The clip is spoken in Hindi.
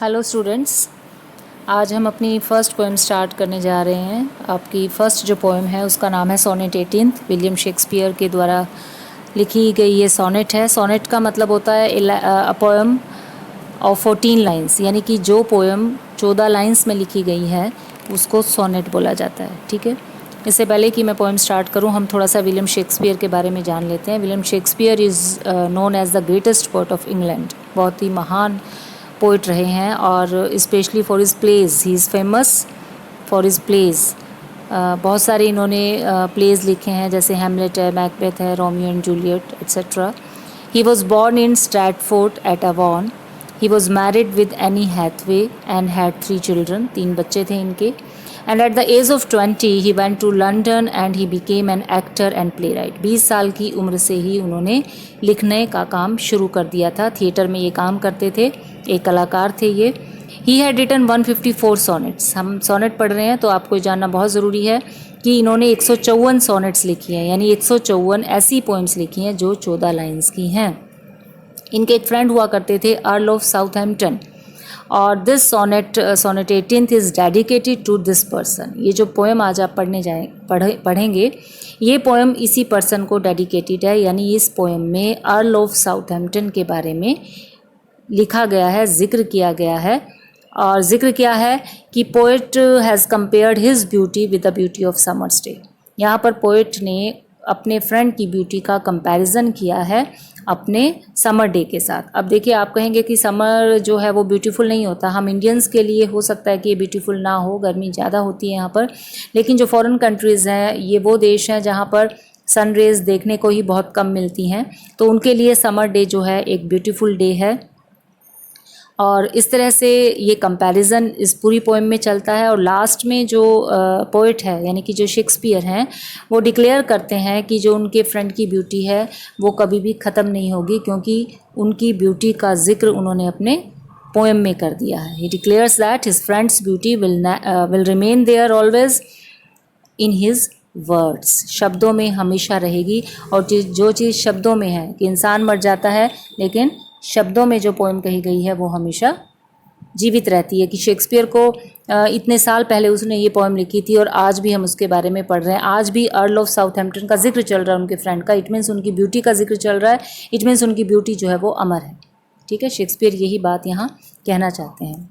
हेलो स्टूडेंट्स, आज हम अपनी फ़र्स्ट पोएम स्टार्ट करने जा रहे हैं। आपकी फ़र्स्ट जो पोएम है उसका नाम है सोनेट 18। विलियम शेक्सपियर के द्वारा लिखी गई ये सोनेट है। सोनेट का मतलब होता है अ पोएम ऑफ 14 लाइन्स, यानी कि जो पोएम 14 लाइन्स में लिखी गई है उसको सोनेट बोला जाता है। ठीक है, इससे पहले कि मैं पोएम स्टार्ट करूं, हम थोड़ा सा विलियम शेक्सपियर के बारे में जान लेते हैं। William Shakespeare is known as the greatest poet of England. बहुत ही महान पोइट रहे हैं और specially for his plays, he is famous for his plays. बहुत सारे इन्होंने प्लेज लिखे हैं, जैसे हैमलेट है, मैकबेथ है, Romeo and Juliet etcetera. He was born in Stratford at Avon. He was married with Anne Hathaway and had 3 children. 3 बच्चे थे इनके। And at the age of 20 he went to London and he became an actor and playwright. 20 साल की उम्र से ही उन्होंने लिखने का काम शुरू कर दिया था। थिएटर में ये काम करते थे, एक कलाकार थे ये। He had written 154 sonnets. हम सोनेट पढ़ रहे हैं तो आपको जानना बहुत ज़रूरी है कि इन्होंने 154 सोनेट्स लिखी हैं, यानी 154 ऐसी पोइम्स लिखी हैं जो 14 लाइन्स की हैं। इनके एक फ्रेंड हुआ करते थे, अर्ल ऑफ साउथहैम्पटन, और this sonnet 18th is dedicated to this person. ये जो पोएम आज आप पढ़ेंगे, ये पोएम इसी पर्सन को डेडिकेटेड है, यानी इस पोएम में अर्ल ऑफ साउथहैम्पटन के बारे में लिखा गया है, जिक्र किया गया है। और जिक्र क्या है कि poet has compared his beauty with the beauty of summers day. यहाँ पर पोएट ने अपने फ्रेंड की ब्यूटी का कंपैरिजन किया है अपने समर डे के साथ। अब देखिए, आप कहेंगे कि समर जो है वो ब्यूटीफुल नहीं होता। हम इंडियंस के लिए हो सकता है कि ये ब्यूटीफुल ना हो, गर्मी ज़्यादा होती है यहाँ पर, लेकिन जो फॉरेन कंट्रीज़ हैं, ये वो देश हैं जहाँ पर सन रेज देखने को ही बहुत कम मिलती हैं, तो उनके लिए समर डे जो है एक ब्यूटीफुल डे है। और इस तरह से ये कंपैरिजन इस पूरी पोएम में चलता है। और लास्ट में जो पोएट है, यानी कि जो शेक्सपियर हैं, वो डिक्लेयर करते हैं कि जो उनके फ्रेंड की ब्यूटी है वो कभी भी ख़त्म नहीं होगी, क्योंकि उनकी ब्यूटी का जिक्र उन्होंने अपने पोएम में कर दिया है। He declares that his friend's beauty will remain there always in his words. शब्दों में हमेशा रहेगी। और जो चीज़ शब्दों में है कि इंसान मर जाता है, लेकिन शब्दों में जो पोएम कही गई है वो हमेशा जीवित रहती है। कि शेक्सपियर को इतने साल पहले उसने ये पोएम लिखी थी और आज भी हम उसके बारे में पढ़ रहे हैं। आज भी अर्ल ऑफ साउथहैम्पटन का जिक्र चल रहा है उनके फ्रेंड का। इट मीन्स उनकी ब्यूटी का जिक्र चल रहा है। इट मीन्स उनकी ब्यूटी जो है वो अमर है। ठीक है, शेक्सपियर यही बात यहाँ कहना चाहते हैं।